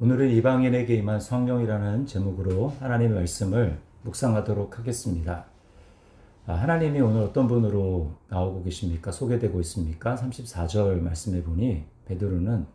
오늘은 이방인에게 임한 성령이라는 제목으로 하나님의 말씀을 묵상하도록 하겠습니다. 하나님이 오늘 어떤 분으로 나오고 계십니까? 소개되고 있습니까? 34절 말씀해 보니 베드로는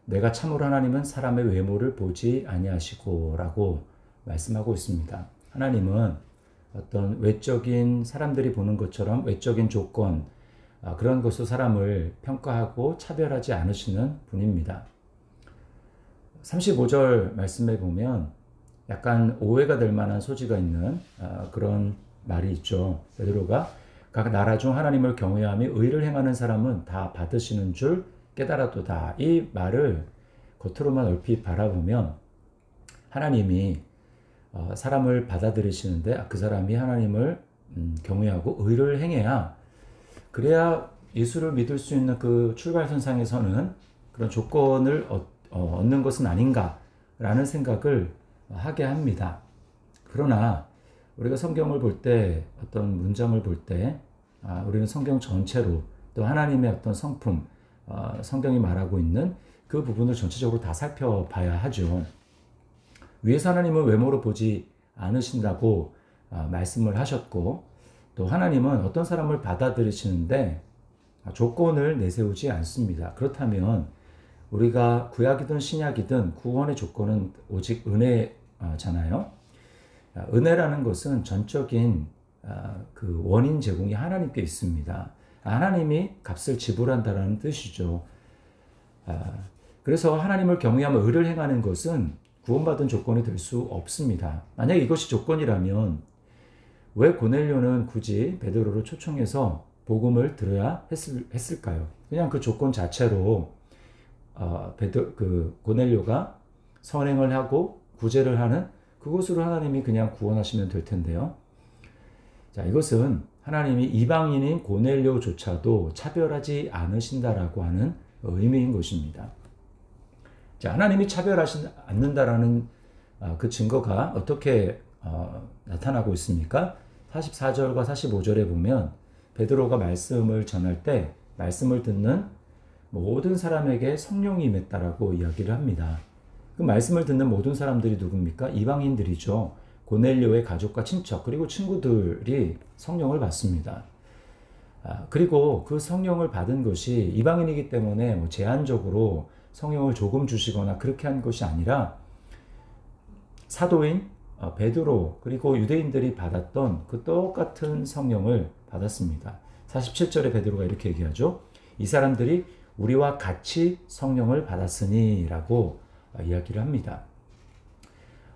내가 참으로 하나님은 사람의 외모를 보지 아니하시고 라고 말씀하고 있습니다. 하나님은 어떤 외적인 사람들이 보는 것처럼 외적인 조건 그런 것으로 사람을 평가하고 차별하지 않으시는 분입니다. 35절 말씀에 보면 약간 오해가 될 만한 소지가 있는 그런 말이 있죠. 베드로가 각 나라 중 하나님을 경외하며 의를 행하는 사람은 다 받으시는 줄 깨달았도다. 이 말을 겉으로만 얼핏 바라보면 하나님이 사람을 받아들이시는데 그 사람이 하나님을 경외하고 의를 행해야 그래야 예수를 믿을 수 있는 그 출발선상에서는 그런 조건을 얻는 것은 아닌가라는 생각을 하게 합니다. 그러나 우리가 성경을 볼 때 어떤 문장을 볼 때 우리는 성경 전체로 또 하나님의 어떤 성품 성경이 말하고 있는 그 부분을 전체적으로 다 살펴봐야 하죠. 위에서 하나님은 외모로 보지 않으신다고 말씀을 하셨고 또 하나님은 어떤 사람을 받아들이시는데 조건을 내세우지 않습니다. 그렇다면 우리가 구약이든 신약이든 구원의 조건은 오직 은혜잖아요. 은혜라는 것은 전적인 그 원인 제공이 하나님께 있습니다. 하나님이 값을 지불한다는 뜻이죠. 그래서 하나님을 경외하며 의를 행하는 것은 구원받은 조건이 될 수 없습니다. 만약 이것이 조건이라면 왜 고넬료는 굳이 베드로를 초청해서 복음을 들어야 했을까요? 그냥 그 조건 자체로 고넬료가 선행을 하고 구제를 하는 그것으로 하나님이 그냥 구원하시면 될 텐데요. 자, 이것은 하나님이 이방인인 고넬료조차도 차별하지 않으신다라고 하는 의미인 것입니다. 자, 하나님이 차별하지 않는다라는 그 증거가 어떻게 나타나고 있습니까? 44절과 45절에 보면 베드로가 말씀을 전할 때 말씀을 듣는 모든 사람에게 성령이 임했다라고 이야기를 합니다. 그 말씀을 듣는 모든 사람들이 누굽니까? 이방인들이죠. 고넬료의 가족과 친척 그리고 친구들이 성령을 받습니다. 그리고 그 성령을 받은 것이 이방인이기 때문에 제한적으로 성령을 조금 주시거나 그렇게 한 것이 아니라 사도인 베드로 그리고 유대인들이 받았던 그 똑같은 성령을 받았습니다. 47절에 베드로가 이렇게 얘기하죠. 이 사람들이 우리와 같이 성령을 받았으니 라고 이야기를 합니다.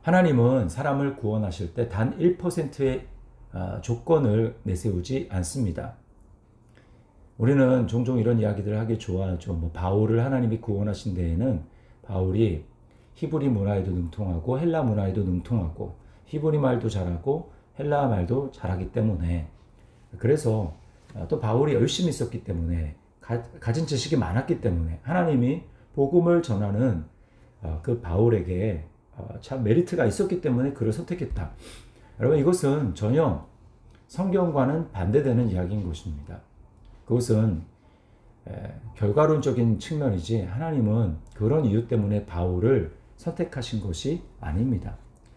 하나님은 사람을 구원하실 때 단 1%의 조건을 내세우지 않습니다. 우리는 종종 이런 이야기들을 하기 좋아하죠. 바울을 하나님이 구원하신 데에는 바울이 히브리 문화에도 능통하고 헬라 문화에도 능통하고 히브리 말도 잘하고 헬라 말도 잘하기 때문에 그래서 또 바울이 열심히 있었기 때문에 가진 지식이 많았기 때문에 하나님이 복음을 전하는 그 바울에게 참 메리트가 있었기 때문에 그를 선택했다. 여러분 이것은 전혀 성경과는 반대되는 이야기인 것입니다. 그것은 결과론적인 측면이지 하나님은 그런 이유 때문에 바울을 선택하신 것이 아닙니다.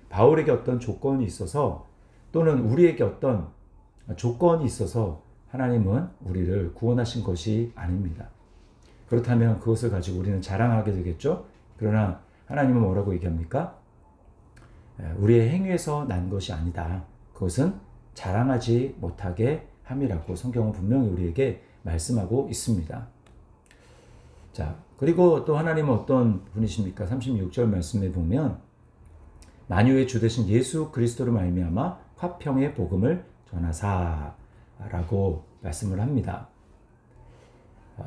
바울에게 어떤 조건이 있어서 또는 우리에게 어떤 조건이 있어서 하나님은 우리를 구원하신 것이 아닙니다. 그렇다면 그것을 가지고 우리는 자랑하게 되겠죠? 그러나 하나님은 뭐라고 얘기합니까? 우리의 행위에서 난 것이 아니다. 그것은 자랑하지 못하게 함이라고 성경은 분명히 우리에게 말씀하고 있습니다. 자, 그리고 또 하나님은 어떤 분이십니까? 36절 말씀에 보면 만유의 주 되신 예수 그리스도로 말미암아 화평의 복음을 전하사라고 말씀을 합니다.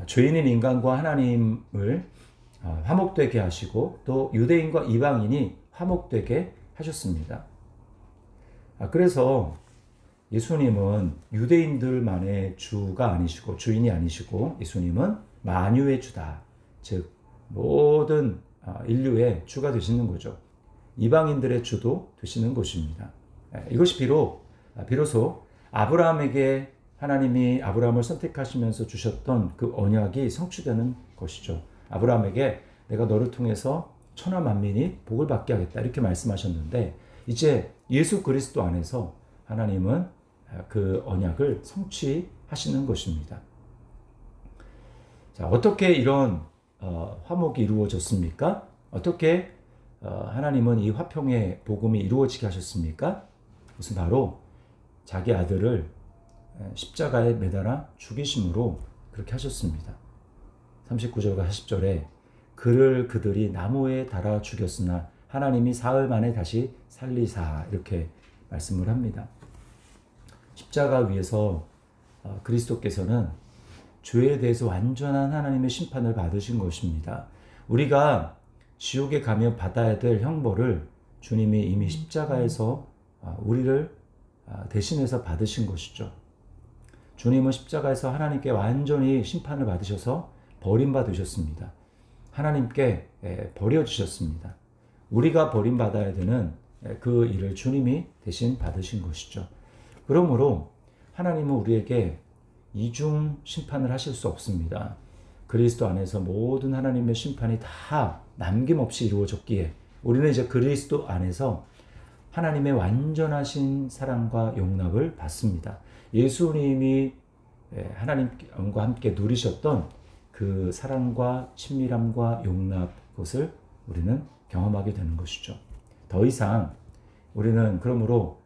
죄인인 인간과 하나님을 화목되게 하시고 또 유대인과 이방인이 화목되게 하셨습니다. 그래서 예수님은 유대인들만의 주가 아니시고 주인이 아니시고 예수님은 만유의 주다. 즉 모든 인류의 주가 되시는 거죠. 이방인들의 주도 되시는 것입니다. 이것이 비로소 아브라함에게 하나님이 아브라함을 선택하시면서 주셨던 그 언약이 성취되는 것이죠. 아브라함에게 내가 너를 통해서 천하 만민이 복을 받게 하겠다 이렇게 말씀하셨는데 이제 예수 그리스도 안에서 하나님은 그 언약을 성취하시는 것입니다. 자, 어떻게 이런 화목이 이루어졌습니까? 어떻게 하나님은 이 화평의 복음이 이루어지게 하셨습니까? 그것은 바로 자기 아들을 십자가에 매달아 죽이심으로 그렇게 하셨습니다. 39절과 40절에 그를 그들이 나무에 달아 죽였으나 하나님이 사흘 만에 다시 살리사 이렇게 말씀을 합니다. 십자가 위에서 그리스도께서는 죄에 대해서 완전한 하나님의 심판을 받으신 것입니다. 우리가 지옥에 가면 받아야 될 형벌을 주님이 이미 십자가에서 우리를 대신해서 받으신 것이죠. 주님은 십자가에서 하나님께 완전히 심판을 받으셔서 버림받으셨습니다. 하나님께 버려주셨습니다. 우리가 버림받아야 되는 그 일을 주님이 대신 받으신 것이죠. 그러므로 하나님은 우리에게 이중 심판을 하실 수 없습니다. 그리스도 안에서 모든 하나님의 심판이 다 남김없이 이루어졌기에 우리는 이제 그리스도 안에서 하나님의 완전하신 사랑과 용납을 받습니다. 예수님이 하나님과 함께 누리셨던 그 사랑과 친밀함과 용납, 그것을 우리는 경험하게 되는 것이죠. 더 이상 우리는 그러므로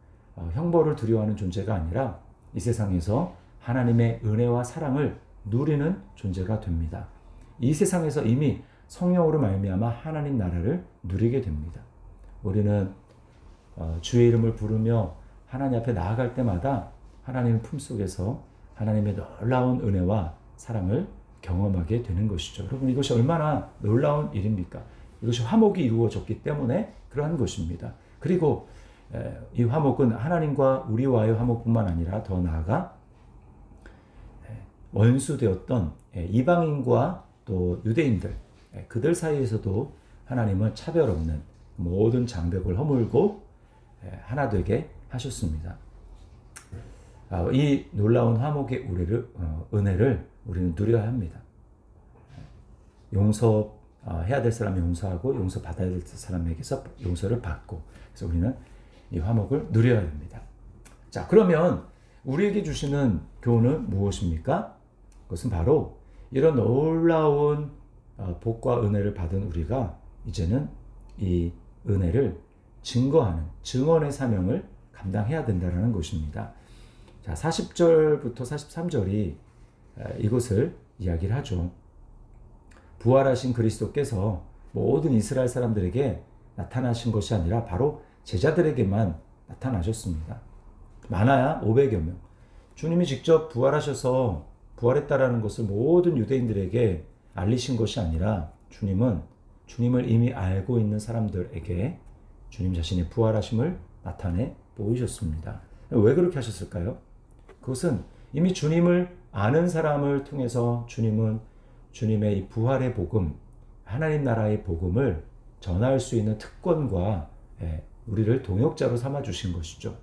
형벌을 두려워하는 존재가 아니라 이 세상에서 하나님의 은혜와 사랑을 누리는 존재가 됩니다. 이 세상에서 이미 성령으로 말미암아 하나님 나라를 누리게 됩니다. 우리는 주의 이름을 부르며 하나님 앞에 나아갈 때마다 하나님 품속에서 하나님의 놀라운 은혜와 사랑을 경험하게 되는 것이죠. 여러분, 이것이 얼마나 놀라운 일입니까? 이것이 화목이 이루어졌기 때문에 그러한 것입니다. 그리고 이 화목은 하나님과 우리와의 화목뿐만 아니라 더 나아가 원수되었던 이방인과 또 유대인들, 그들 사이에서도 하나님은 차별 없는 모든 장벽을 허물고 하나 되게 하셨습니다. 이 놀라운 화목의 은혜를 우리는 누려야 합니다. 용서해야 될 사람이 용서하고 용서받아야 될 사람에게서 용서를 받고, 그래서 우리는 이 화목을 누려야 됩니다. 자, 그러면 우리에게 주시는 교훈은 무엇입니까? 그것은 바로 이런 놀라운 복과 은혜를 받은 우리가 이제는 이 은혜를 증거하는 증언의 사명을 감당해야 된다는 것입니다. 자, 40절부터 43절이 이것을 이야기를 하죠. 부활하신 그리스도께서 모든 이스라엘 사람들에게 나타나신 것이 아니라 바로 제자들에게만 나타나셨습니다. 많아야 500여 명. 주님이 직접 부활하셔서 부활했다라는 것을 모든 유대인들에게 알리신 것이 아니라 주님을 이미 알고 있는 사람들에게 주님 자신의 부활하심을 나타내 보이셨습니다. 왜 그렇게 하셨을까요? 그것은 이미 주님을 아는 사람을 통해서 주님은 주님의 이 부활의 복음, 하나님 나라의 복음을 전할 수 있는 특권과 우리를 동역자로 삼아 주신 것이죠.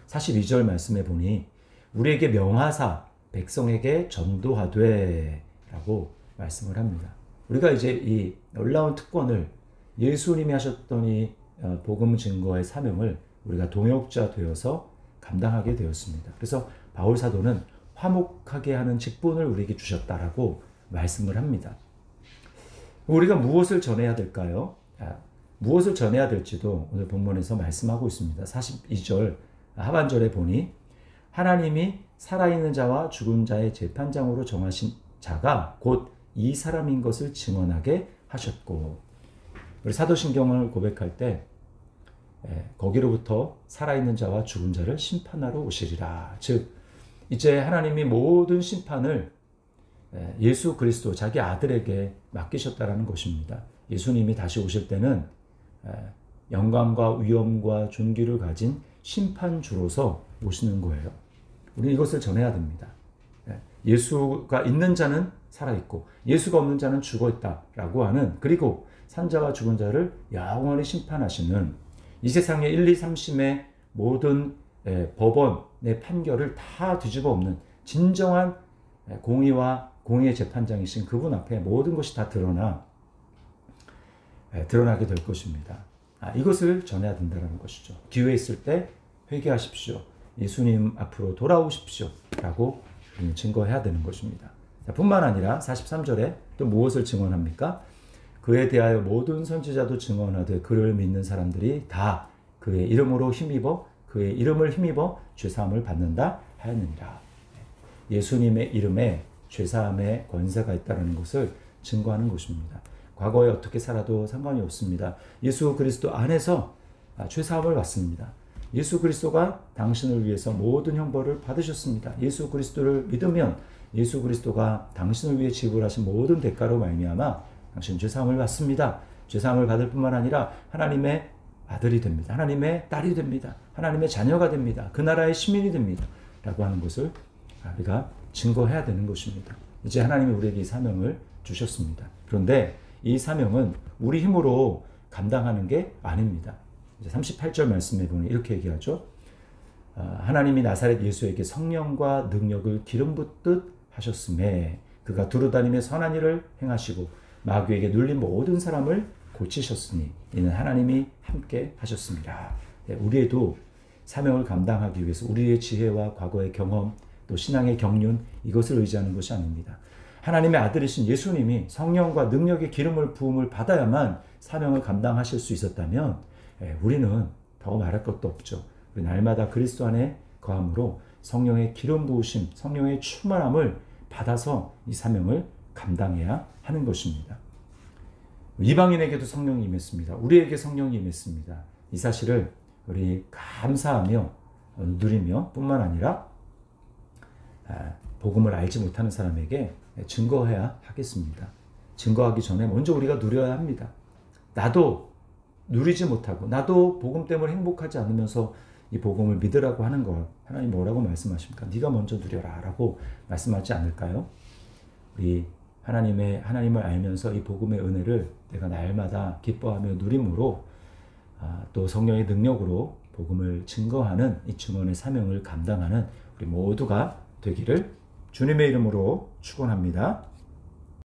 42절 말씀에 보니 우리에게 명하사 백성에게 전도하되 라고 말씀을 합니다. 우리가 이제 이 놀라운 특권을 예수님이 하셨던 이 복음 증거의 사명을 우리가 동역자 되어서 감당하게 되었습니다. 그래서 바울 사도는 화목하게 하는 직분을 우리에게 주셨다라고 말씀을 합니다. 우리가 무엇을 전해야 될까요? 무엇을 전해야 될지도 오늘 본문에서 말씀하고 있습니다. 42절 하반절에 보니 하나님이 살아있는 자와 죽은 자의 재판장으로 정하신 자가 곧 이 사람인 것을 증언하게 하셨고, 우리 사도신경을 고백할 때 거기로부터 살아있는 자와 죽은 자를 심판하러 오시리라. 즉 이제 하나님이 모든 심판을 예수 그리스도 자기 아들에게 맡기셨다라는 것입니다. 예수님이 다시 오실 때는 영광과 위엄과 존귀를 가진 심판주로서 오시는 거예요. 우리는 이것을 전해야 됩니다. 예수가 있는 자는 살아있고 예수가 없는 자는 죽어있다라고 하는, 그리고 산자와 죽은 자를 영원히 심판하시는 이 세상의 1, 2, 3심의 모든 법원의 판결을 다 뒤집어 엎는 진정한 공의와 공의의 재판장이신 그분 앞에 모든 것이 다 드러나 드러나게 될 것입니다. 이것을 전해야 된다는 것이죠. 기회 있을 때 회개하십시오. 예수님 앞으로 돌아오십시오. 라고 증거해야 되는 것입니다. 뿐만 아니라 43절에 또 무엇을 증언합니까? 그에 대하여 모든 선지자도 증언하되 그를 믿는 사람들이 다 그의 이름으로 힘입어 그의 이름을 힘입어 죄사함을 받는다 하였느니라. 예수님의 이름에 죄사함의 권세가 있다는 것을 증거하는 것입니다. 과거에 어떻게 살아도 상관이 없습니다. 예수 그리스도 안에서 죄사함을 받습니다. 예수 그리스도가 당신을 위해서 모든 형벌을 받으셨습니다. 예수 그리스도를 믿으면 예수 그리스도가 당신을 위해 지불하신 모든 대가로 말미암아 당신 죄사함을 받습니다. 죄사함을 받을 뿐만 아니라 하나님의 아들이 됩니다. 하나님의 딸이 됩니다. 하나님의 자녀가 됩니다. 그 나라의 시민이 됩니다. 라고 하는 것을 우리가 증거해야 되는 것입니다. 이제 하나님이 우리에게 이 사명을 주셨습니다. 그런데 이 사명은 우리 힘으로 감당하는 게 아닙니다. 이제 38절 말씀에 보면 이렇게 얘기하죠. 하나님이 나사렛 예수에게 성령과 능력을 기름 붓듯 하셨음에 그가 두루다니며 선한 일을 행하시고 마귀에게 눌린 모든 사람을 고치셨으니 이는 하나님이 함께 하셨습니다. 우리에도 사명을 감당하기 위해서 우리의 지혜와 과거의 경험 또 신앙의 경륜 이것을 의지하는 것이 아닙니다. 하나님의 아들이신 예수님이 성령과 능력의 기름을 부음을 받아야만 사명을 감당하실 수 있었다면 우리는 더 말할 것도 없죠. 우리 날마다 그리스도 안에 거함으로 성령의 기름 부으심, 성령의 충만함을 받아서 이 사명을 감당해야 하는 것입니다. 이방인에게도 성령이 임했습니다. 우리에게 성령이 임했습니다. 이 사실을 우리 감사하며 누리며 뿐만 아니라 복음을 알지 못하는 사람에게 증거해야 하겠습니다. 증거하기 전에 먼저 우리가 누려야 합니다. 나도 누리지 못하고 나도 복음 때문에 행복하지 않으면서 이 복음을 믿으라고 하는 걸 하나님 뭐라고 말씀하십니까? 네가 먼저 누려라 라고 말씀하지 않을까요? 우리 하나님을 알면서 이 복음의 은혜를 내가 날마다 기뻐하며 누림으로 또 성령의 능력으로 복음을 증거하는 이 증언의 사명을 감당하는 우리 모두가 되기를 주님의 이름으로 축원합니다.